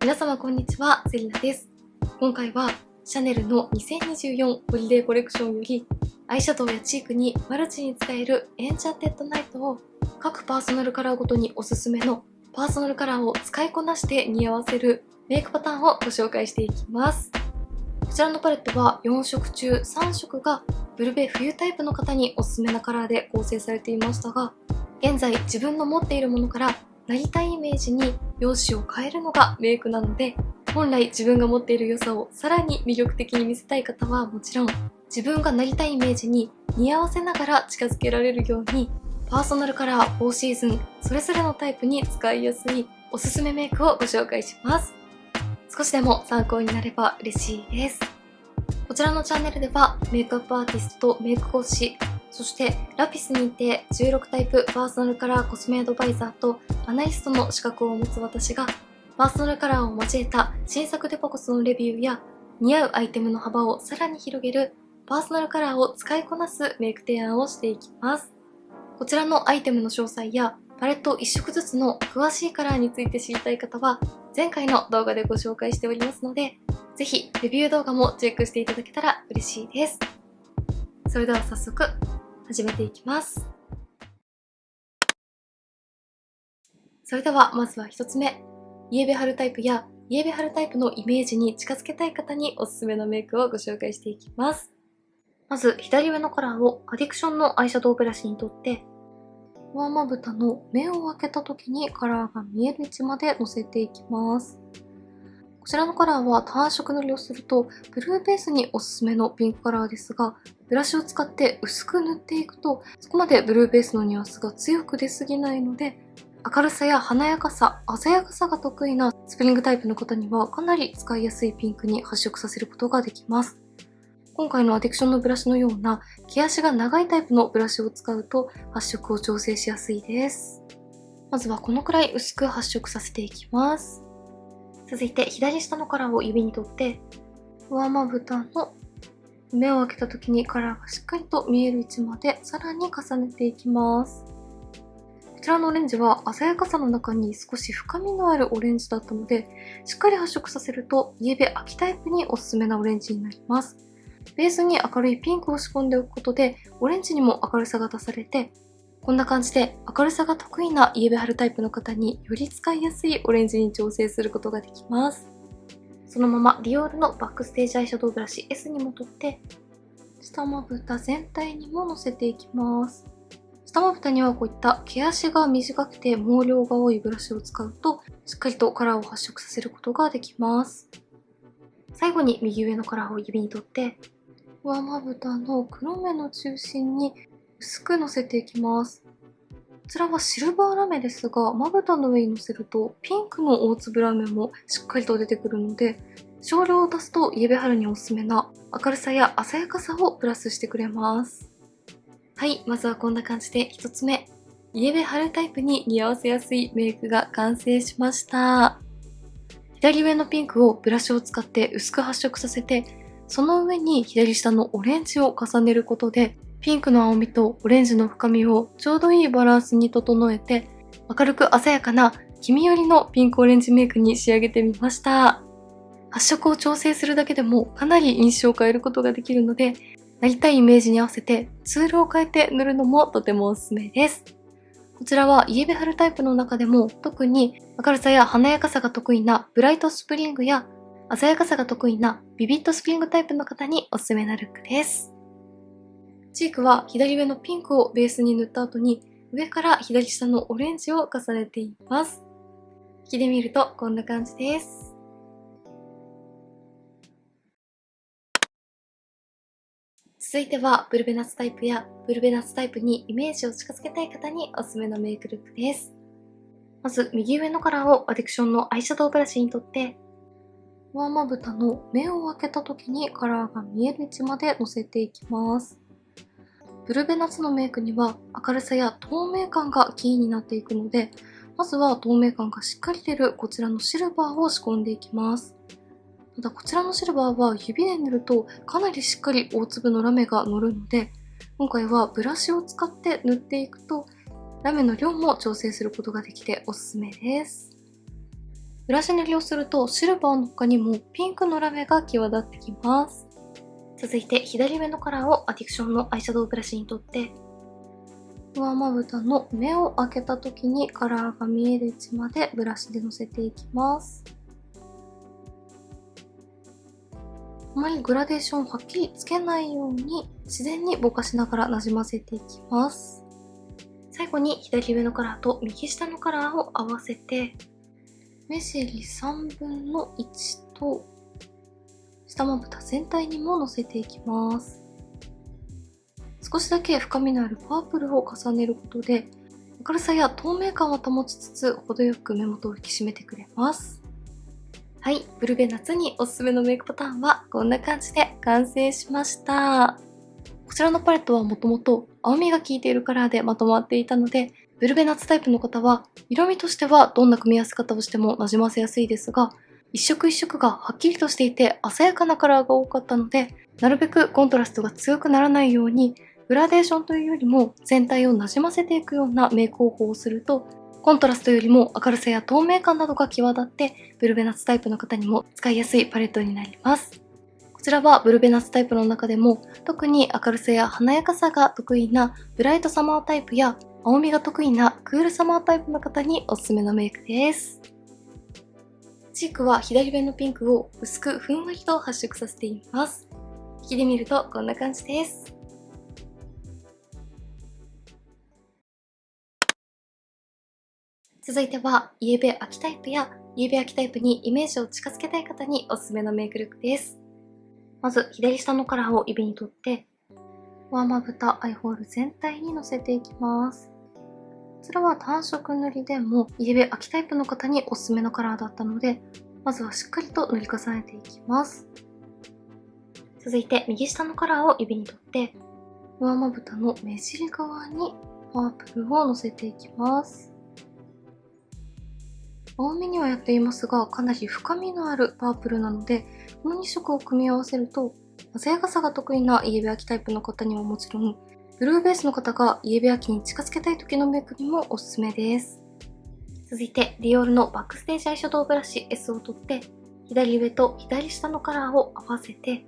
皆様こんにちは、セリナです。今回はシャネルの2024ホリデーコレクションよりアイシャドウやチークにマルチに使えるエンチャンテッドナイトを各パーソナルカラーごとにおすすめのパーソナルカラーを使いこなして似合わせるメイクパターンをご紹介していきます。こちらのパレットは4色中3色がブルベ冬タイプの方におすすめなカラーで構成されていましたが、現在自分の持っているものからなりたいイメージに容姿を変えるのがメイクなので、本来自分が持っている良さをさらに魅力的に見せたい方はもちろん、自分がなりたいイメージに似合わせながら近づけられるように、パーソナルカラー4シーズンそれぞれのタイプに使いやすいおすすめメイクをご紹介します。少しでも参考になれば嬉しいです。こちらのチャンネルではメイクアップアーティストとメイク講師、そしてラピス認定16タイプパーソナルカラーコスメアドバイザーとアナリストの資格を持つ私が、パーソナルカラーを交えた新作デパコスのレビューや似合うアイテムの幅をさらに広げるパーソナルカラーを使いこなすメイク提案をしていきます。こちらのアイテムの詳細やパレット1色ずつの詳しいカラーについて知りたい方は前回の動画でご紹介しておりますので、ぜひレビュー動画もチェックしていただけたら嬉しいです。それでは早速始めていきます。それではまずは1つ目、イエベ春タイプやイエベ春タイプのイメージに近づけたい方におすすめのメイクをご紹介していきます。まず左上のカラーをアディクションのアイシャドウブラシにとって、上まぶたの目を開けた時にカラーが見える位置までのせていきます。こちらのカラーは単色塗りをするとブルーベースにおすすめのピンクカラーですが、ブラシを使って薄く塗っていくとそこまでブルーベースのニュアンスが強く出すぎないので、明るさや華やかさ、鮮やかさが得意なスプリングタイプの方にはかなり使いやすいピンクに発色させることができます。今回のアディクションのブラシのような毛足が長いタイプのブラシを使うと発色を調整しやすいです。まずはこのくらい薄く発色させていきます。続いて左下のカラーを指にとって、上まぶたの目を開けた時にカラーがしっかりと見える位置までさらに重ねていきます。こちらのオレンジは鮮やかさの中に少し深みのあるオレンジだったので、しっかり発色させるとイエベ秋タイプにおすすめなオレンジになります。ベースに明るいピンクを仕込んでおくことでオレンジにも明るさが出されて、こんな感じで明るさが得意なイエベ春タイプの方により使いやすいオレンジに調整することができます。そのままディオールのバックステージアイシャドウブラシ S にもとって下まぶた全体にものせていきます。下まぶたにはこういった毛足が短くて毛量が多いブラシを使うとしっかりとカラーを発色させることができます。最後に右上のカラーを指にとって上まぶたの黒目の中心に薄くのせていきます。こちらはシルバーラメですが、まぶたの上にのせるとピンクの大粒ラメもしっかりと出てくるので、少量を足すとイエベ春におすすめな明るさや鮮やかさをプラスしてくれます。はい、まずはこんな感じで1つ目、イエベ春タイプに似合わせやすいメイクが完成しました。左上のピンクをブラシを使って薄く発色させて、その上に左下のオレンジを重ねることで、ピンクの青みとオレンジの深みをちょうどいいバランスに整えて、明るく鮮やかな黄身寄りのピンクオレンジメイクに仕上げてみました。発色を調整するだけでもかなり印象を変えることができるので、なりたいイメージに合わせてツールを変えて塗るのもとてもおすすめです。こちらはイエベ春タイプの中でも特に明るさや華やかさが得意なブライトスプリングや鮮やかさが得意なビビッドスプリングタイプの方におすすめなルックです。チークは左上のピンクをベースに塗った後に上から左下のオレンジを重ねています。引きで見るとこんな感じです。続いてはブルベナスタイプやブルベナスタイプにイメージを近づけたい方におすすめのメイクルックです。まず右上のカラーをアディクションのアイシャドウブラシにとって、上まぶたの目を開けた時にカラーが見える位置までのせていきます。ブルベナスのメイクには明るさや透明感がキーになっていくので、まずは透明感がしっかり出るこちらのシルバーを仕込んでいきます。ただこちらのシルバーは指で塗るとかなりしっかり大粒のラメが乗るので、今回はブラシを使って塗っていくとラメの量も調整することができておすすめです。ブラシ塗りをするとシルバーの他にもピンクのラメが際立ってきます。続いて左上のカラーをアディクションのアイシャドウブラシにとって、上まぶたの目を開けた時にカラーが見える位置までブラシでのせていきます。あまりグラデーションをはっきりつけないように自然にぼかしながらなじませていきます。最後に左上のカラーと右下のカラーを合わせて、目尻3分の1と下まぶた全体にものせていきます。少しだけ深みのあるパープルを重ねることで明るさや透明感を保ちつつ程よく目元を引き締めてくれます。はい、ブルベ夏におすすめのメイクパターンはこんな感じで完成しました。こちらのパレットはもともと青みが効いているカラーでまとまっていたので、ブルベ夏タイプの方は色味としてはどんな組み合わせ方をしてもなじませやすいですが、一色一色がはっきりとしていて鮮やかなカラーが多かったので、なるべくコントラストが強くならないようにグラデーションというよりも全体をなじませていくようなメイク方法をすると、コントラストよりも明るさや透明感などが際立ってブルベナツタイプの方にも使いやすいパレットになります。こちらはブルベナツタイプの中でも特に明るさや華やかさが得意なブライトサマータイプや青みが得意なクールサマータイプの方におすすめのメイクです。チークは左上のピンクを薄くふんわりと発色させています。引きで見るとこんな感じです。続いてはイエベ秋タイプやイエベ秋タイプにイメージを近づけたい方におすすめのメイクルックです。まず左下のカラーを指に取って上まぶた、アイホール全体にのせていきます。こちらは単色塗りでもイエベ秋タイプの方におすすめのカラーだったので、まずはしっかりと塗り重ねていきます。続いて右下のカラーを指に取って上まぶたの目尻側にパープルをのせていきます。青みにはやっていますが、かなり深みのあるパープルなので、この2色を組み合わせると鮮やかさが得意なイエベ秋タイプの方にはもちろん、ブルーベースの方がイエベ秋に近づけたい時のメイクにもおすすめです。続いてディオールのバックステージアイシャドウブラシ S を取って左上と左下のカラーを合わせて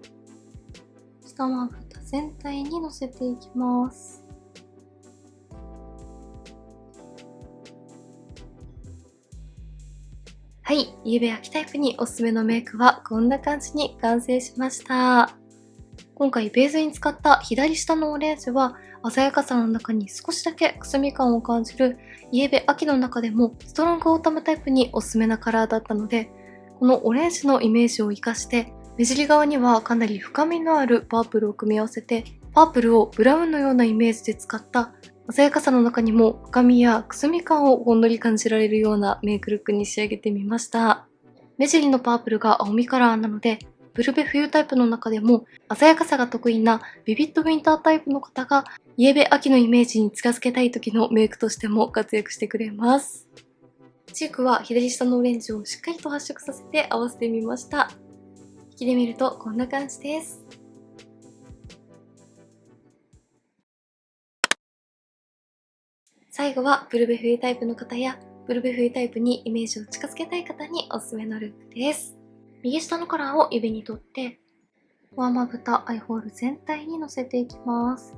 下まぶた全体にのせていきます。はい、イエベ秋タイプにおすすめのメイクはこんな感じに完成しました。今回ベースに使った左下のオレンジは鮮やかさの中に少しだけくすみ感を感じるイエベ秋の中でもストロングオータムタイプにおすすめなカラーだったので、このオレンジのイメージを生かして目尻側にはかなり深みのあるパープルを組み合わせて、パープルをブラウンのようなイメージで使った鮮やかさの中にも深みやくすみ感をほんのり感じられるようなメイクルックに仕上げてみました。目尻のパープルが青みカラーなので、ブルベ冬タイプの中でも鮮やかさが得意なビビッドウィンタータイプの方がイエベ秋のイメージに近づけたい時のメイクとしても活躍してくれます。チークは左下のオレンジをしっかりと発色させて合わせてみました。引きで見るとこんな感じです。最後はブルベ冬タイプの方やブルベ冬タイプにイメージを近づけたい方におすすめのルックです。右下のカラーを指に取って上まぶた、アイホール全体にのせていきます。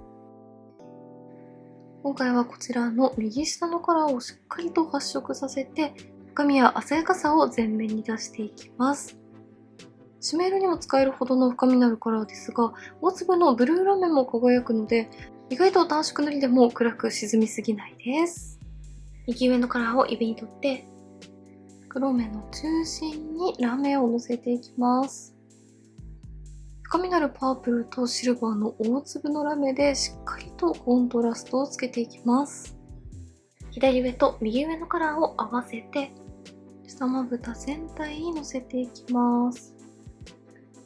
今回はこちらの右下のカラーをしっかりと発色させて深みや鮮やかさを前面に出していきます。シメ色にも使えるほどの深みのあるカラーですが、大粒のブルーラメも輝くので意外と単色塗りでも暗く沈みすぎないです。右上のカラーを指に取って黒目の中心にラメをのせていきます。深みのあるパープルとシルバーの大粒のラメでしっかりとコントラストをつけていきます。左上と右上のカラーを合わせて下まぶた全体にのせていきます。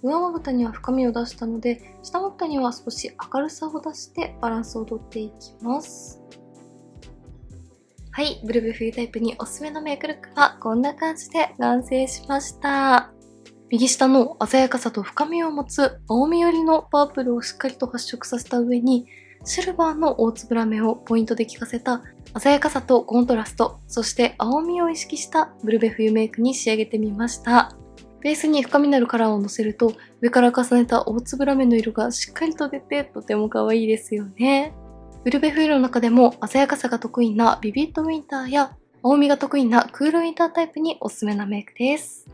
上まぶたには深みを出したので、下まぶたには少し明るさを出してバランスをとっていきます。はい、ブルベ冬タイプにおすすめのメイクルックはこんな感じで完成しました。右下の鮮やかさと深みを持つ青み寄りのパープルをしっかりと発色させた上にシルバーの大粒ラメをポイントで効かせた鮮やかさとコントラスト、そして青みを意識したブルベ冬メイクに仕上げてみました。ベースに深みのあるカラーをのせると、上から重ねた大粒ラメの色がしっかりと出てとても可愛いですよね。ブルベ冬の中でも鮮やかさが得意なビビッドウィンターや青みが得意なクールウィンタータイプにおすすめなメイクです。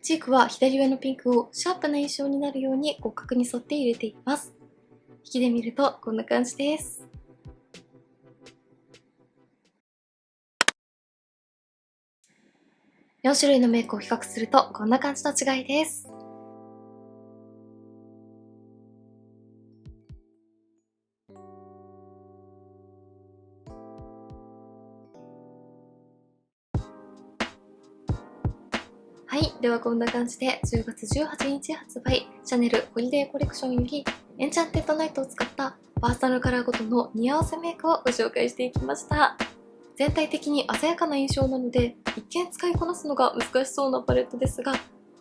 チークは左上のピンクをシャープな印象になるように骨格に沿って入れています。引きで見るとこんな感じです。4種類のメイクを比較するとこんな感じの違いです。はい。ではこんな感じで10月18日発売、シャネルホリデーコレクションよりエンチャンテッドナイトを使ったパーソナルカラーごとの似合わせメイクをご紹介していきました。全体的に鮮やかな印象なので、一見使いこなすのが難しそうなパレットですが、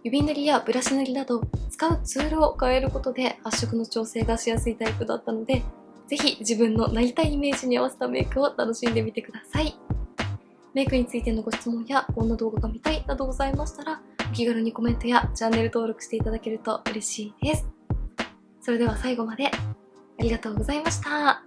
指塗りやブラシ塗りなど使うツールを変えることで発色の調整がしやすいタイプだったので、ぜひ自分のなりたいイメージに合わせたメイクを楽しんでみてください。メイクについてのご質問やこんな動画が見たいなどございましたら、お気軽にコメントやチャンネル登録していただけると嬉しいです。それでは最後までありがとうございました。